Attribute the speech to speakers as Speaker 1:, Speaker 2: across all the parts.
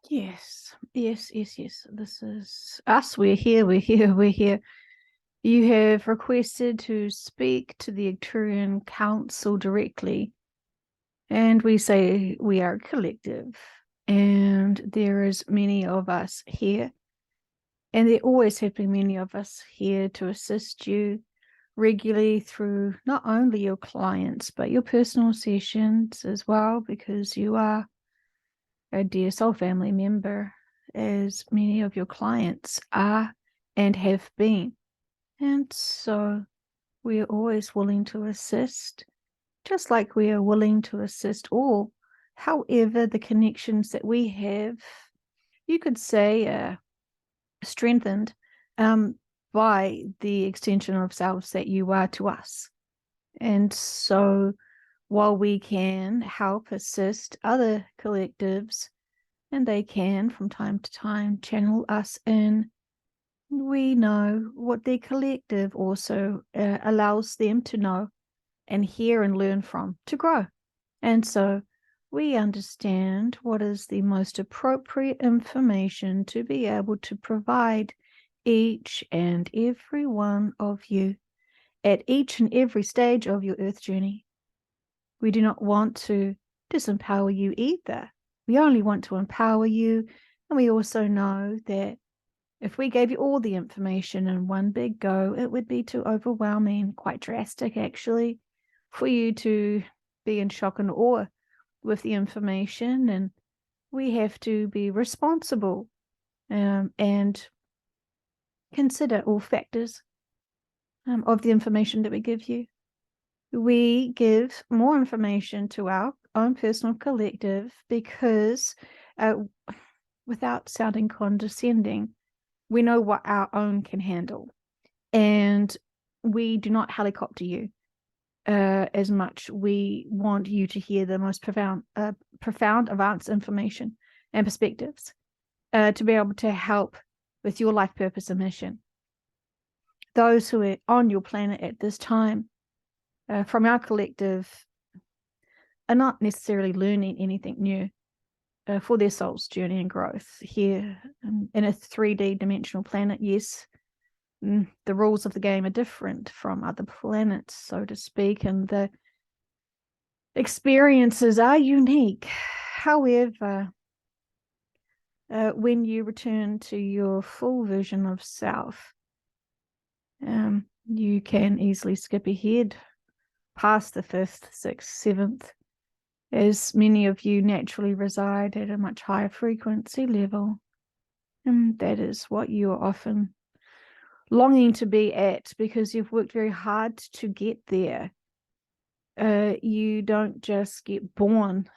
Speaker 1: Yes, yes, yes, yes. This is us. We're here, we're here, we're here. You have requested to speak to the Arcturian Council directly, and we say we are a collective, and there is many of us here, and there always have been many of us here to assist you regularly through not only your clients, but your personal sessions as well, because you are a dear soul family member, as many of your clients are and have been. And so we are always willing to assist, just like we are willing to assist all. However, the connections that we have, you could say, strengthened by the extension of selves that you are to us. And so while we can help assist other collectives, and they can from time to time channel us in, we know what their collective also allows them to know and hear and learn from to grow. And so we understand what is the most appropriate information to be able to provide each and every one of you at each and every stage of your earth journey. We do not want to disempower you either. We only want to empower you. And we also know that if we gave you all the information in one big go, it would be too overwhelming, quite drastic actually, for you to be in shock and awe with the information. And we have to be responsible and consider all factors of the information that we give you. We give more information to our own personal collective because, without sounding condescending, we know what our own can handle. And we do not helicopter you as much. We want you to hear the most profound, advanced information and perspectives to be able to help with your life purpose and mission. Those who are on your planet at this time, from our collective, are not necessarily learning anything new for their soul's journey and growth here in a 3D dimensional planet. Yes, the rules of the game are different from other planets, so to speak, and the experiences are unique. However, when you return to your full version of self, you can easily skip ahead past the 5th, 6th, 7th, as many of you naturally reside at a much higher frequency level. And that is what you are often longing to be at, because you've worked very hard to get there. You don't just get born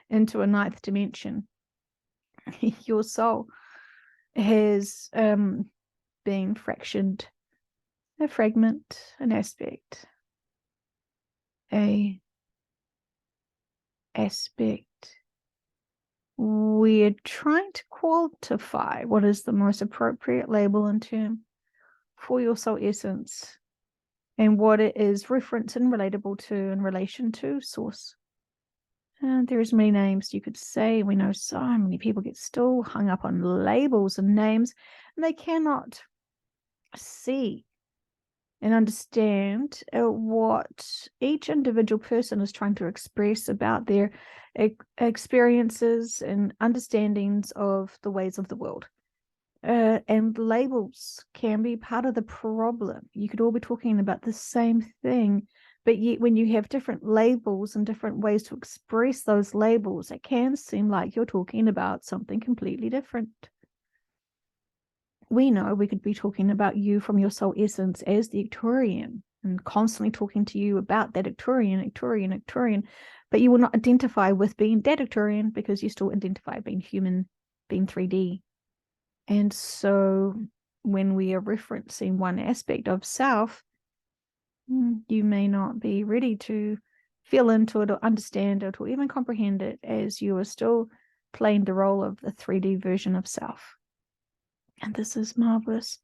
Speaker 1: into a 9th dimension. Your soul has been fractioned, a fragment, an aspect, a aspect. We're trying to quantify what is the most appropriate label and term for your soul essence and what it is referenced and relatable to in relation to source. And there's many names you could say. We know so many people get still hung up on labels and names, and they cannot see and understand what each individual person is trying to express about their experiences and understandings of the ways of the world. And labels can be part of the problem. You could all be talking about the same thing, but yet when you have different labels and different ways to express those labels, it can seem like you're talking about something completely different. We know we could be talking about you from your soul essence as the Arcturian and constantly talking to you about that Arcturian, but you will not identify with being that Arcturian because you still identify being human, being 3D. And so when we are referencing one aspect of self, you may not be ready to feel into it or understand it or even comprehend it, as you are still playing the role of the 3D version of self. And this is marvelous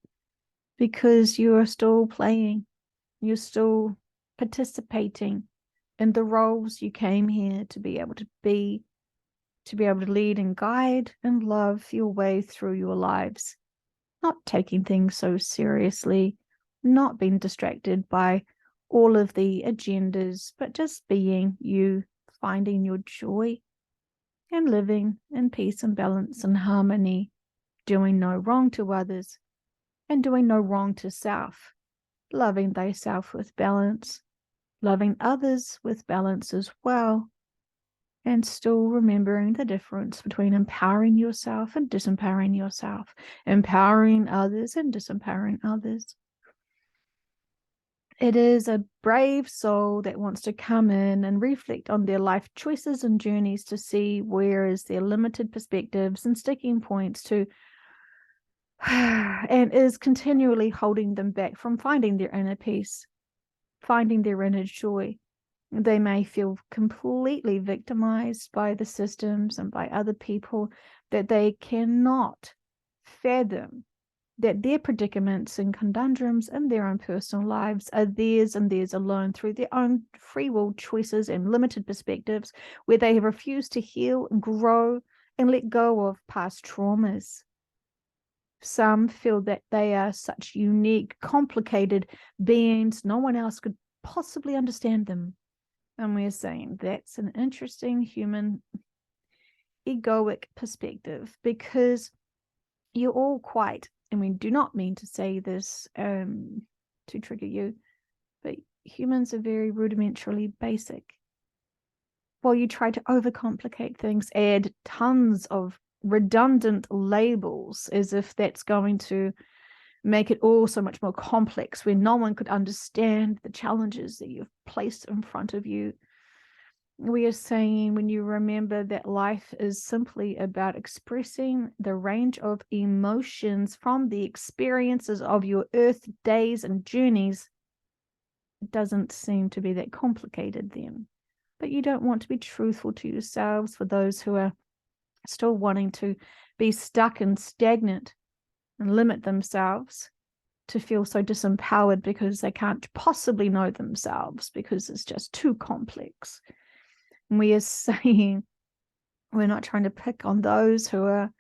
Speaker 1: because you are still playing, you're still participating in the roles you came here to be able to be to be able to lead and guide and love your way through your lives, not taking things so seriously, not being distracted by all of the agendas, but just being you, finding your joy and living in peace and balance and harmony, doing no wrong to others and doing no wrong to self, loving thyself with balance, loving others with balance as well, and still remembering the difference between empowering yourself and disempowering yourself, empowering others and disempowering others. It is a brave soul that wants to come in and reflect on their life choices and journeys to see where is their limited perspectives and sticking points to, and is continually holding them back from finding their inner peace, finding their inner joy. They may feel completely victimized by the systems and by other people, that they cannot fathom that their predicaments and conundrums in their own personal lives are theirs and theirs alone through their own free will choices and limited perspectives, where they have refused to heal and grow and let go of past traumas. Some feel that they are such unique, complicated beings, no one else could possibly understand them. And we're saying that's an interesting human egoic perspective, because you're all quite, and we do not mean to say this to trigger you, but humans are very rudimentarily basic. While you try to overcomplicate things, add tons of redundant labels as if that's going to make it all so much more complex, where no one could understand the challenges that you've placed in front of you. We are saying, when you remember that life is simply about expressing the range of emotions from the experiences of your earth days and journeys, it doesn't seem to be that complicated then. But you don't want to be truthful to yourselves, for those who are still wanting to be stuck and stagnant and limit themselves to feel so disempowered because they can't possibly know themselves because it's just too complex. And we are saying, we're not trying to pick on those who are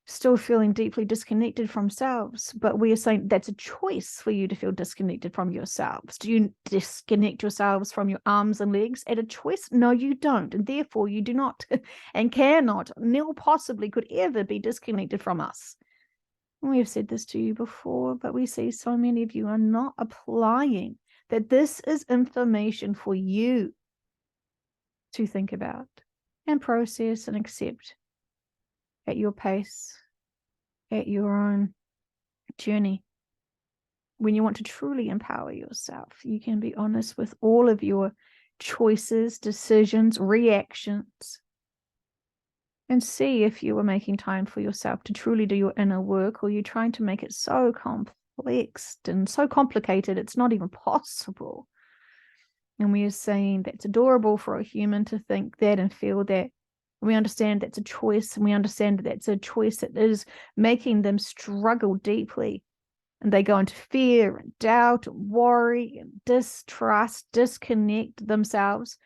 Speaker 1: still feeling deeply disconnected from selves, but we are saying that's a choice for you to feel disconnected from yourselves. Do you disconnect yourselves from your arms and legs at a choice? No, you don't. And therefore you do not and cannot, nor possibly could ever be disconnected from us. We have said this to you before, but we see so many of you are not applying that this is information for you to think about and process and accept at your pace, at your own journey. When you want to truly empower yourself, you can be honest with all of your choices, decisions, reactions, and see if you are making time for yourself to truly do your inner work, or you're trying to make it so complex and so complicated it's not even possible. And we are saying that's adorable for a human to think that and feel that. We understand that's a choice, and we understand that that's a choice that is making them struggle deeply. And they go into fear and doubt and worry and distrust, disconnect themselves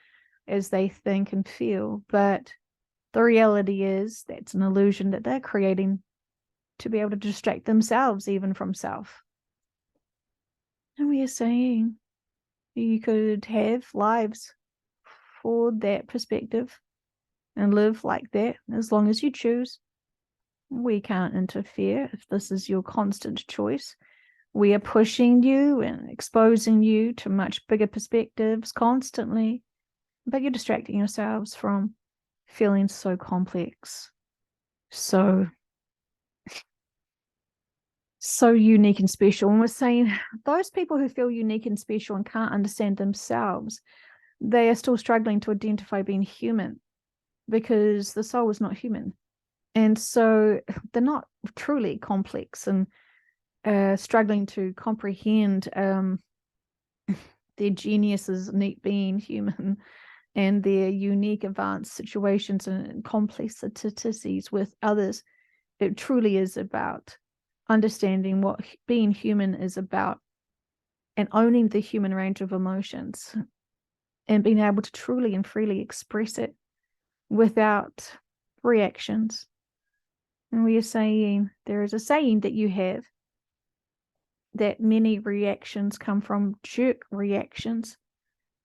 Speaker 1: as they think and feel. But the reality is that's an illusion that they're creating to be able to distract themselves even from self. And we are saying you could have lives for that perspective and live like that as long as you choose. We can't interfere if this is your constant choice. We are pushing you and exposing you to much bigger perspectives constantly, but you're distracting yourselves from feeling so complex, so unique and special. And we're saying those people who feel unique and special and can't understand themselves, they are still struggling to identify being human, because the soul is not human. And so they're not truly complex and struggling to comprehend their geniuses neat being human and their unique advanced situations and complexities with others. It truly is about understanding what being human is about and owning the human range of emotions and being able to truly and freely express it without reactions. And we are saying, there is a saying that you have, that many reactions come from jerk reactions.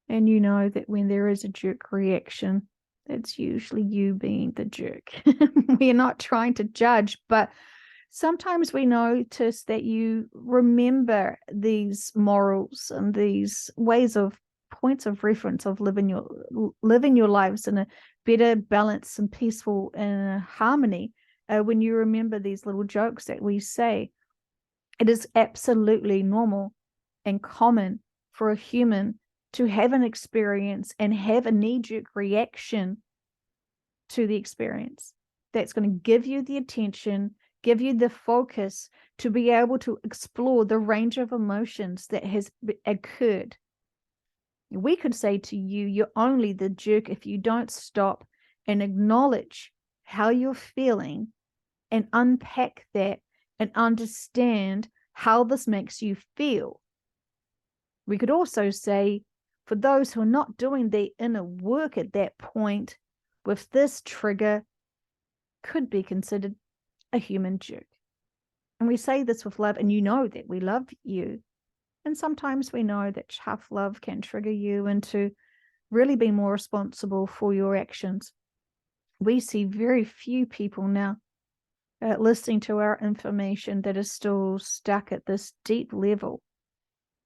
Speaker 1: And you know that when there is a jerk reaction, it's usually you being the jerk. We are not trying to judge, but sometimes we notice that you remember these morals and these ways of points of reference of living your lives in a better balance and peaceful and harmony. When you remember these little jokes that we say, it is absolutely normal and common for a human to have an experience and have a knee-jerk reaction to the experience. That's going to give you the attention, give you the focus to be able to explore the range of emotions that has occurred. We could say to you, you're only the jerk if you don't stop and acknowledge how you're feeling and unpack that and understand how this makes you feel. We could also say, for those who are not doing their inner work at that point, with this trigger, could be considered a human jerk. And we say this with love, and you know that we love you. And sometimes we know that tough love can trigger you into really being more responsible for your actions. We see very few people now listening to our information that is still stuck at this deep level.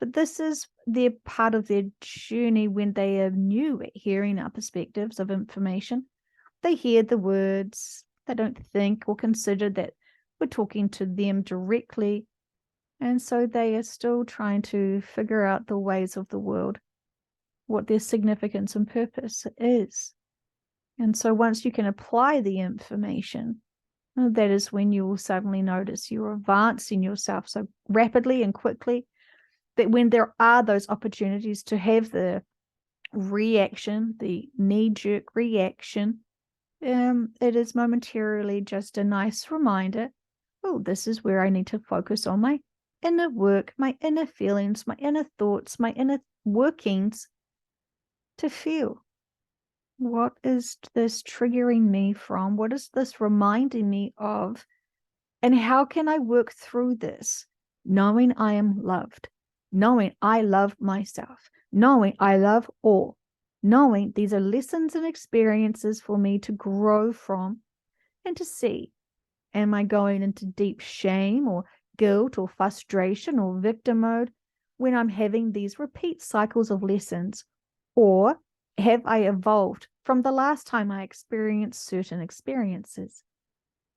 Speaker 1: But this is their part of their journey when they are new at hearing our perspectives of information. They hear the words, they don't think or consider that we're talking to them directly. And so they are still trying to figure out the ways of the world, what their significance and purpose is. And so once you can apply the information, that is when you will suddenly notice you're advancing yourself so rapidly and quickly that when there are those opportunities to have the reaction, the knee-jerk reaction, it is momentarily just a nice reminder, oh, this is where I need to focus on my inner work, my inner feelings, my inner thoughts, my inner workings to feel. What is this triggering me from? What is this reminding me of? And how can I work through this, knowing I am loved, knowing I love myself, knowing I love all, knowing these are lessons and experiences for me to grow from and to see, am I going into deep shame or guilt or frustration or victim mode when I'm having these repeat cycles of lessons? Or have I evolved from the last time I experienced certain experiences?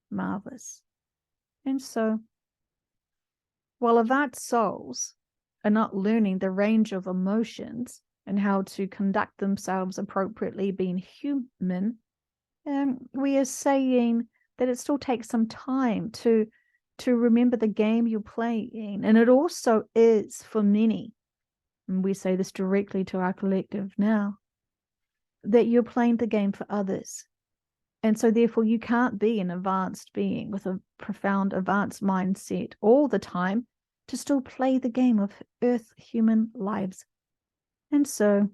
Speaker 1: Marvelous. And so, while advanced souls are not learning the range of emotions and how to conduct themselves appropriately being human, we are saying that it still takes some time to remember the game you're playing. And it also is for many, and we say this directly to our collective now, that you're playing the game for others. And so therefore you can't be an advanced being with a profound advanced mindset all the time to still play the game of earth human lives. And so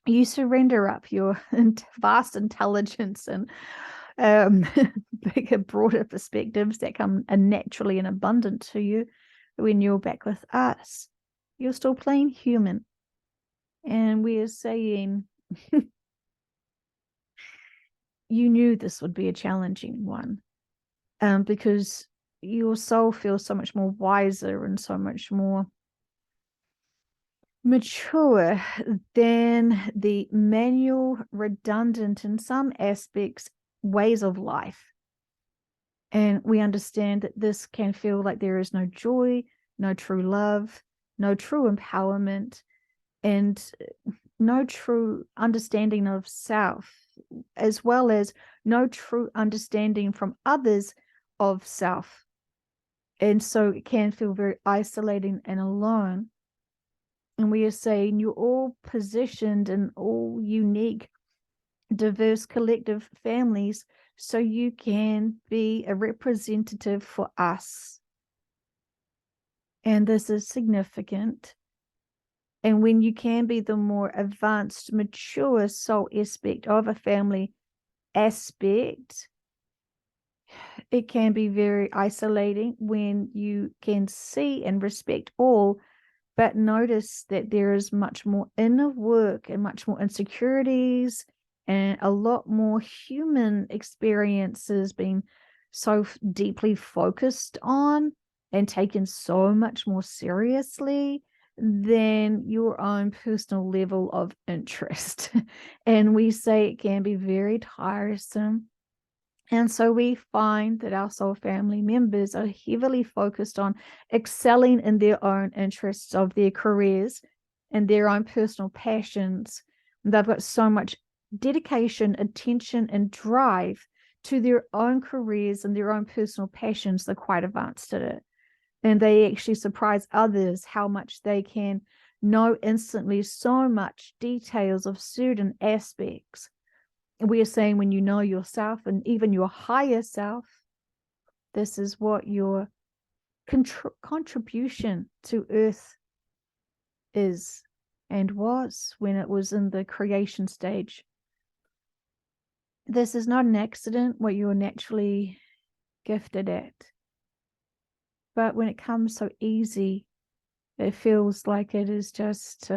Speaker 1: you surrender up your vast intelligence and bigger, broader perspectives that come naturally and abundant to you when you're back with us. You're still playing human. And we are saying, you knew this would be a challenging one, because your soul feels so much more wiser and so much more mature than the manual, redundant in some aspects, ways of life. And we understand that this can feel like there is no joy, no true love, no true empowerment, and no true understanding of self, as well as no true understanding from others of self. And so it can feel very isolating and alone. And we are saying you're all positioned in all unique, diverse collective families, so you can be a representative for us. And this is significant. And when you can be the more advanced, mature soul aspect of a family aspect, it can be very isolating when you can see and respect all, but notice that there is much more inner work and much more insecurities and a lot more human experiences being so deeply focused on and taken so much more seriously than your own personal level of interest. And we say it can be very tiresome. And so we find that our soul family members are heavily focused on excelling in their own interests of their careers and their own personal passions. They've got so much dedication, attention, and drive to their own careers and their own personal passions. They're quite advanced at it. And they actually surprise others how much they can know instantly so much details of certain aspects. We are saying when you know yourself and even your higher self, this is what your contribution to Earth is and was when it was in the creation stage. This is not an accident, what you're naturally gifted at. But when it comes so easy, it feels like it is just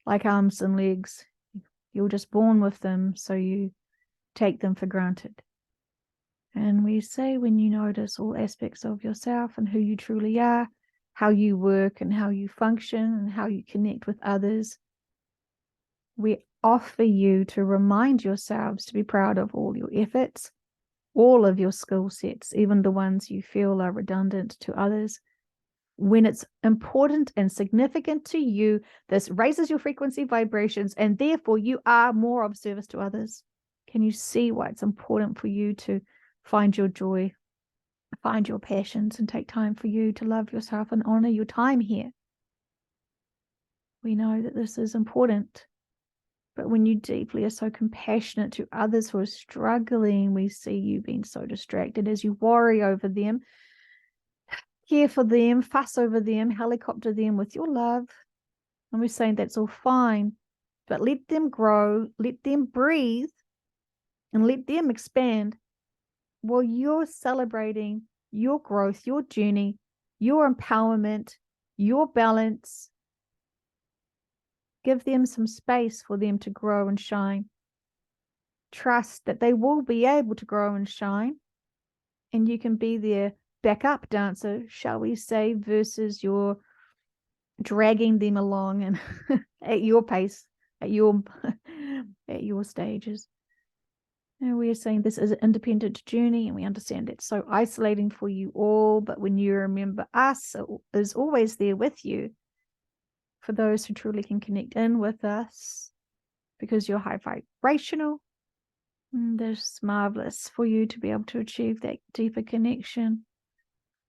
Speaker 1: like arms and legs. You're just born with them, so you take them for granted. And we say when you notice all aspects of yourself and who you truly are, how you work and how you function and how you connect with others, we offer you to remind yourselves to be proud of all your efforts, all of your skill sets, even the ones you feel are redundant to others. When it's important and significant to you, this raises your frequency vibrations, and therefore you are more of service to others. Can you see why it's important for you to find your joy, find your passions, and take time for you to love yourself and honor your time here? We know that this is important. But when you deeply are so compassionate to others who are struggling, we see you being so distracted as you worry over them, care for them, fuss over them, helicopter them with your love. And we're saying that's all fine, but let them grow, let them breathe, and let them expand while you're celebrating your growth, your journey, your empowerment, your balance. Give them some space for them to grow and shine. Trust that they will be able to grow and shine, and you can be their backup dancer, shall we say, versus your dragging them along and at your pace, at your stages. And we are saying this is an independent journey, and we understand it's so isolating for you all, but when you remember us is always there with you for those who truly can connect in with us, because you're high vibrational. And it's marvelous for you to be able to achieve that deeper connection,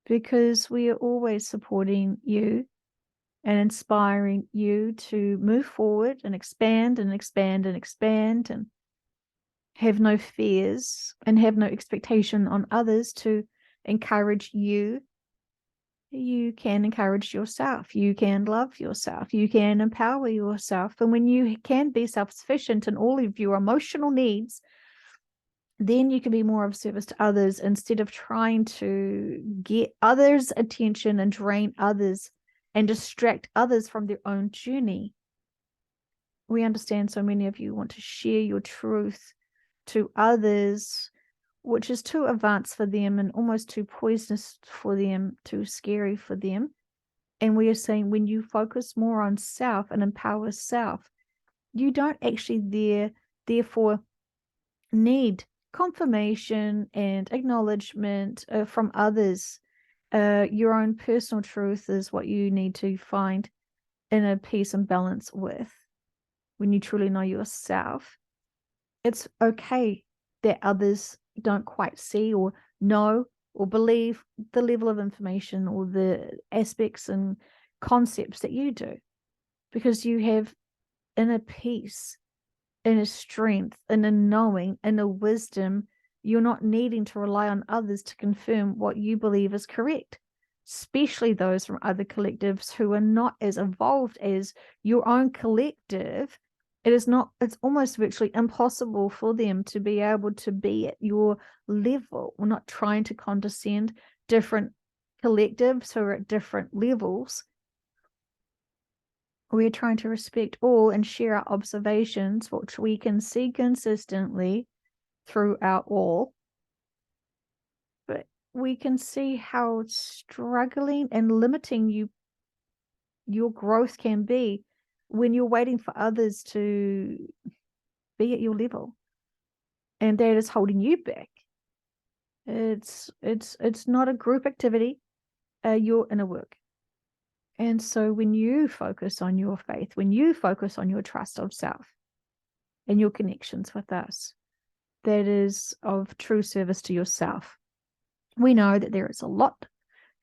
Speaker 1: because we are always supporting you and inspiring you to move forward and expand and expand and expand, and have no fears and have no expectation on others to encourage you. You can encourage yourself. You can love yourself. You can empower yourself. And when you can be self-sufficient in all of your emotional needs, then you can be more of service to others instead of trying to get others' attention and drain others and distract others from their own journey. We understand so many of you want to share your truth to others, which is too advanced for them and almost too poisonous for them, too scary for them. And we are saying when you focus more on self and empower self, you don't actually therefore need confirmation and acknowledgement from others. Your own personal truth is what you need to find inner peace and balance with. When you truly know yourself, it's okay that others don't quite see or know or believe the level of information or the aspects and concepts that you do, because you have inner peace, inner strength, inner knowing, inner wisdom. You're not needing to rely on others to confirm what you believe is correct, especially those from other collectives who are not as evolved as your own collective It's almost virtually impossible for them to be able to be at your level. We're not trying to condescend. Different collectives who are at different levels. We're trying to respect all and share our observations, which we can see consistently throughout all. But we can see how struggling and limiting your growth can be when you're waiting for others to be at your level, and that is holding you back. It's not a group activity. You're inner work. And so when you focus on your faith, when you focus on your trust of self and your connections with us, that is of true service to yourself. We know that there is a lot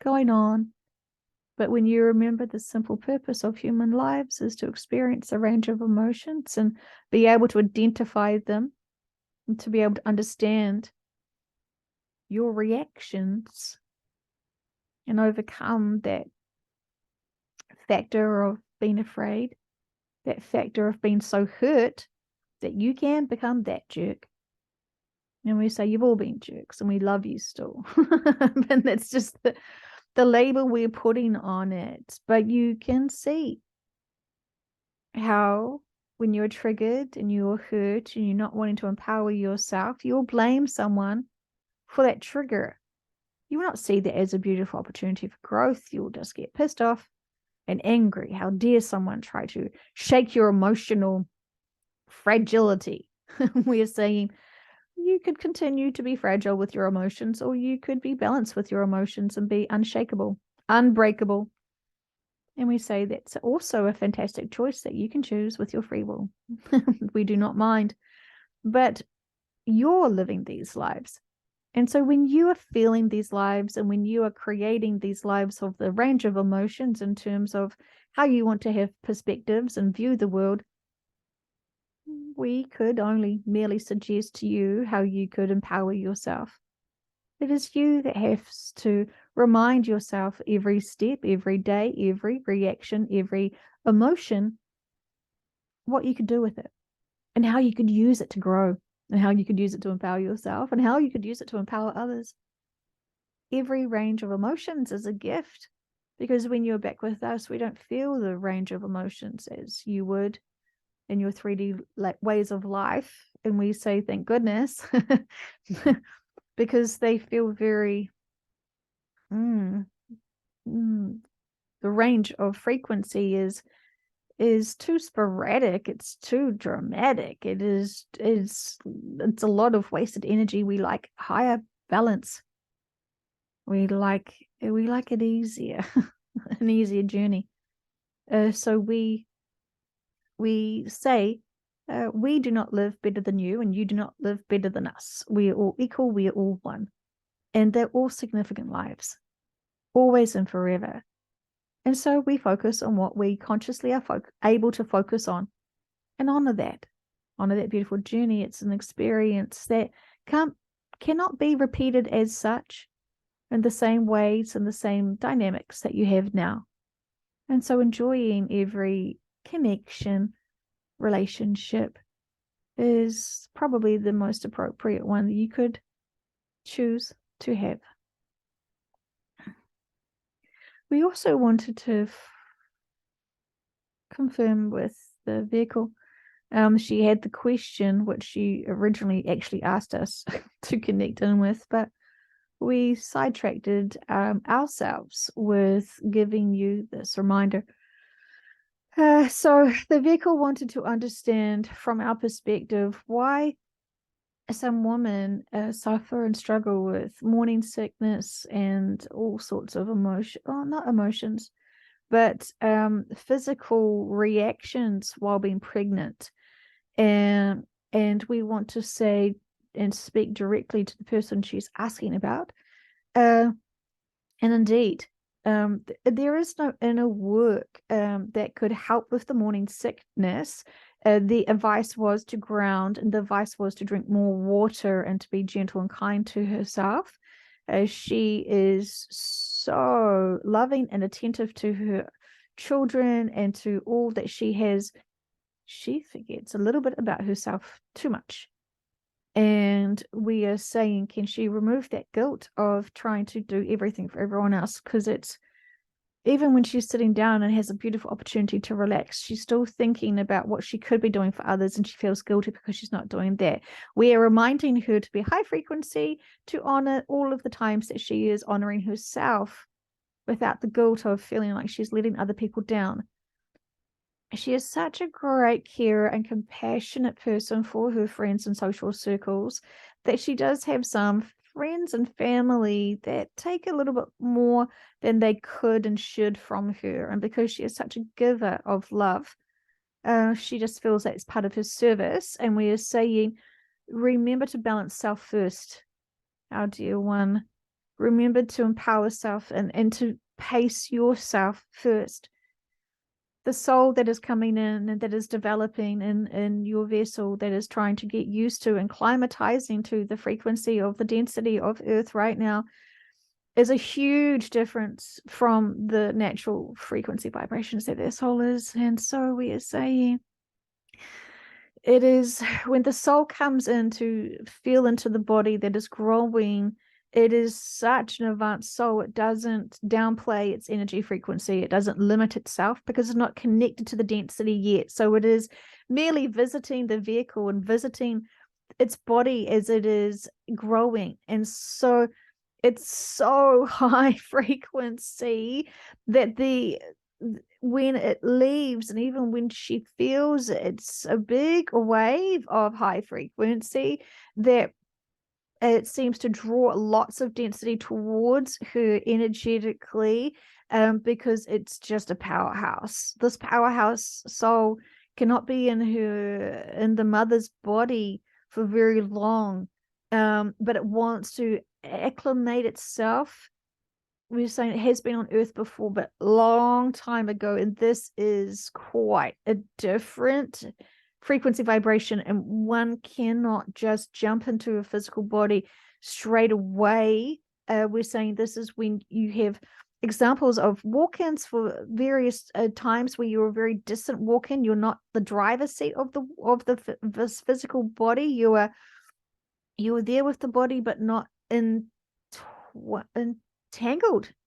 Speaker 1: going on, but when you remember the simple purpose of human lives is to experience a range of emotions and be able to identify them and to be able to understand your reactions and overcome that factor of being afraid, that factor of being so hurt that you can become that jerk. And we say, you've all been jerks and we love you still. And that's just the label we're putting on it. But you can see how when you're triggered and you're hurt and you're not wanting to empower yourself, you'll blame someone for that trigger. You will not see that as a beautiful opportunity for growth. You'll just get pissed off and angry. How dare someone try to shake your emotional fragility? We are saying you could continue to be fragile with your emotions, or you could be balanced with your emotions and be unshakable, unbreakable. And we say that's also a fantastic choice that you can choose with your free will. We do not mind. But you're living these lives. And so when you are feeling these lives and when you are creating these lives of the range of emotions in terms of how you want to have perspectives and view the world, we could only merely suggest to you how you could empower yourself. It is you that has to remind yourself every step, every day, every reaction, every emotion, what you could do with it and how you could use it to grow and how you could use it to empower yourself and how you could use it to empower others. Every range of emotions is a gift, because when you're back with us, we don't feel the range of emotions as you would in your 3D ways of life. And we say, thank goodness, because they feel very, the range of frequency is too sporadic. It's too dramatic. It's a lot of wasted energy. We like higher balance. We like it easier, an easier journey. So we say, we do not live better than you, and you do not live better than us. We are all equal. We are all one, and they're all significant lives, always and forever. And so we focus on what we consciously are able to focus on, and honor that beautiful journey. It's an experience that cannot be repeated as such in the same ways and the same dynamics that you have now. And so enjoying every connection, relationship is probably the most appropriate one that you could choose to have. We also wanted to confirm with the vehicle. She had the question which she originally actually asked us to connect in with, but we sidetracked ourselves with giving you this reminder. So the vehicle wanted to understand from our perspective why some women suffer and struggle with morning sickness and all sorts of not emotions, but physical reactions while being pregnant. And we want to say and speak directly to the person she's asking about. And indeed, there is no inner work that could help with the morning sickness. The advice was to ground, and the advice was to drink more water and to be gentle and kind to herself. She is so loving and attentive to her children and to all that she has she forgets a little bit about herself too much. And we are saying, can she remove that guilt of trying to do everything for everyone else? Because it's, even when she's sitting down and has a beautiful opportunity to relax, she's still thinking about what she could be doing for others, and she feels guilty because she's not doing that. We are reminding her to be high frequency, to honor all of the times that she is honoring herself without the guilt of feeling like she's letting other people down. She is such a great carer and compassionate person for her friends and social circles that she does have some friends and family that take a little bit more than they could and should from her. And because she is such a giver of love, she just feels that it's part of her service. And we are saying, remember to balance self first, our dear one. Remember to empower self and to pace yourself first. The soul that is coming in and that is developing in your vessel, that is trying to get used to and climatizing to the frequency of the density of Earth right now, is a huge difference from the natural frequency vibrations that their soul is. And so we are saying, it is when the soul comes in to feel into the body that is growing, it is such an advanced soul. It doesn't downplay its energy frequency. It doesn't limit itself because it's not connected to the density yet. So it is merely visiting the vehicle and visiting its body as it is growing. And so it's so high frequency that when it leaves, and even when she feels it's a big wave of high frequency, that it seems to draw lots of density towards her energetically, because it's just a powerhouse. This powerhouse soul cannot be in the mother's body for very long, but it wants to acclimate itself. We're saying it has been on Earth before, but long time ago, and this is quite a different frequency vibration, and one cannot just jump into a physical body straight away. We're saying this is when you have examples of walk-ins for various times where you're a very distant walk-in. You're not the driver's seat of this physical body. You are there with the body, but not entangled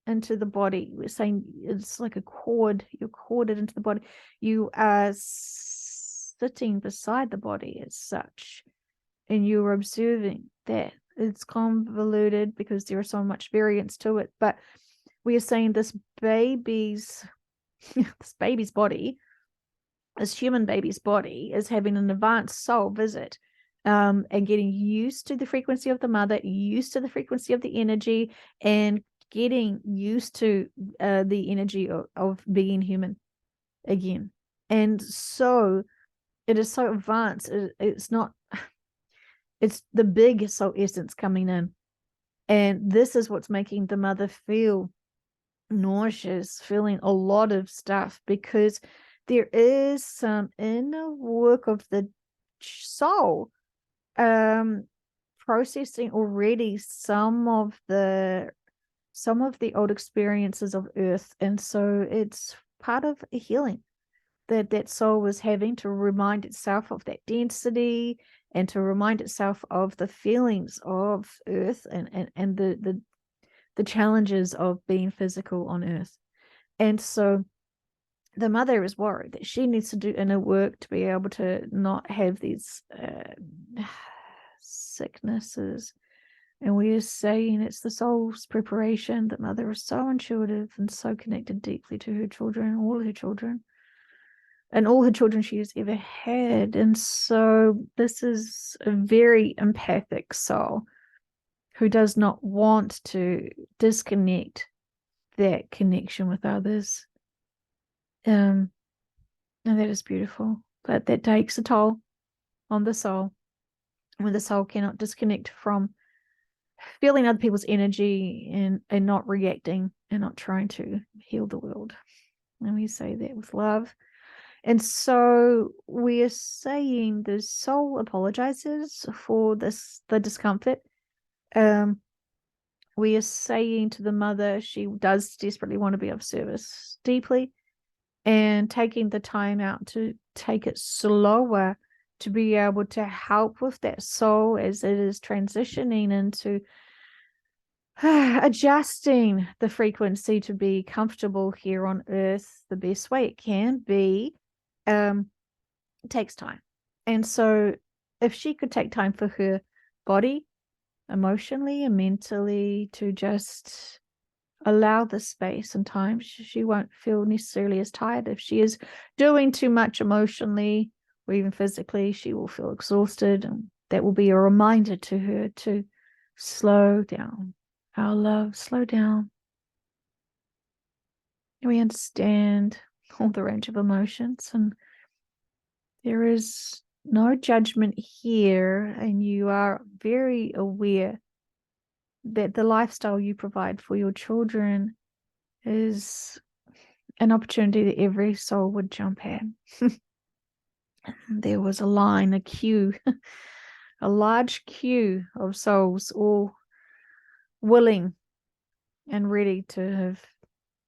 Speaker 1: into the body. We're saying it's like a cord. You're corded into the body. You are sitting beside the body as such, and you're observing that. It's convoluted because there is so much variance to it, but we are saying this baby's body, this human baby's body, is having an advanced soul visit, and getting used to the frequency of the mother, used to the frequency of the energy, and getting used to the energy of being human again. And so it is so advanced. It's not, it's the big soul essence coming in. And this is what's making the mother feel nauseous, feeling a lot of stuff, because there is some inner work of the soul processing already some of the old experiences of Earth. And so it's part of a healing that soul was having, to remind itself of that density and to remind itself of the feelings of Earth and the challenges of being physical on Earth. And so the mother is worried that she needs to do inner work to be able to not have these sicknesses. And we are saying it's the soul's preparation. That mother is so intuitive and so connected deeply to her children, all her children, and all her children she has ever had. And so this is a very empathic soul who does not want to disconnect that connection with others. And that is beautiful. But that takes a toll on the soul, when the soul cannot disconnect from feeling other people's energy and not reacting and not trying to heal the world. And we say that with love. And so we are saying the soul apologizes for the discomfort. We are saying to the mother, she does desperately want to be of service deeply, and taking the time out to take it slower, to be able to help with that soul as it is transitioning into adjusting the frequency to be comfortable here on earth the best way it can be, it takes time. And so if she could take time for her body, emotionally and mentally, to just allow the space and time, she won't feel necessarily as tired. If she is doing too much emotionally or even physically, she will feel exhausted, and that will be a reminder to her to slow down. Our love, slow down. We understand all the range of emotions, and there is no judgment here, and you are very aware that the lifestyle you provide for your children is an opportunity that every soul would jump at. There was a line, a queue, a large queue of souls, all willing and ready to have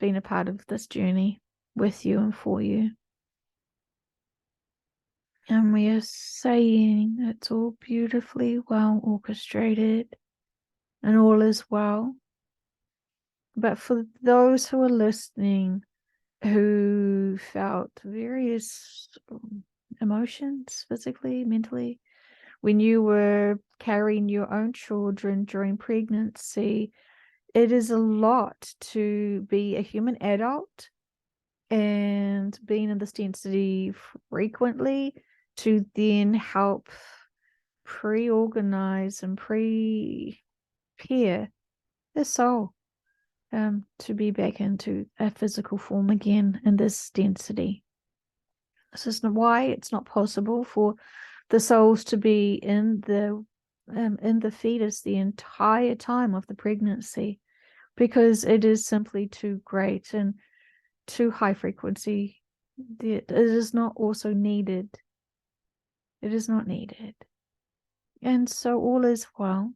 Speaker 1: been a part of this journey with you and for you. And we are saying it's all beautifully well orchestrated and all is well. But for those who are listening who felt various emotions, physically, mentally, when you were carrying your own children during pregnancy, it is a lot to be a human adult and being in this density frequently, to then help pre-organize and prepare the soul to be back into a physical form again in this density. This is why it's not possible for the souls to be in the fetus the entire time of the pregnancy, because it is simply too great and too high frequency. It is not also needed. It is not needed. And so all is well.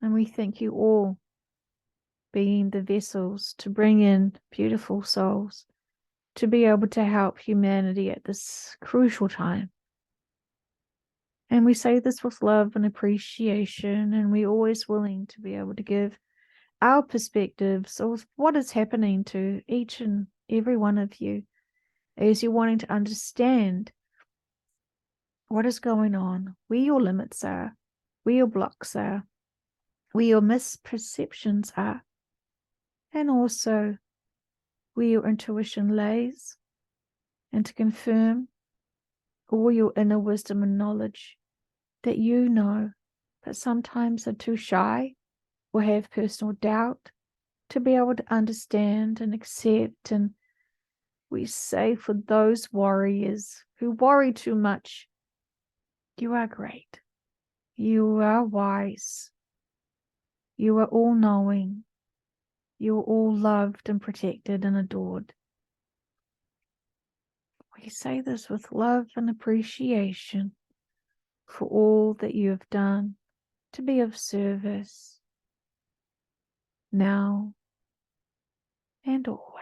Speaker 1: And we thank you all being the vessels to bring in beautiful souls to be able to help humanity at this crucial time. And we say this with love and appreciation, and we're always willing to be able to give our perspectives of what is happening to each and every one of you as you're wanting to understand what is going on, where your limits are, where your blocks are, where your misperceptions are, and also where your intuition lays, and to confirm all your inner wisdom and knowledge that you know, but sometimes are too shy or have personal doubt to be able to understand and accept. And we say for those warriors who worry too much, you are great. You are wise. You are all-knowing. You are all loved and protected and adored. We say this with love and appreciation for all that you have done to be of service now and always.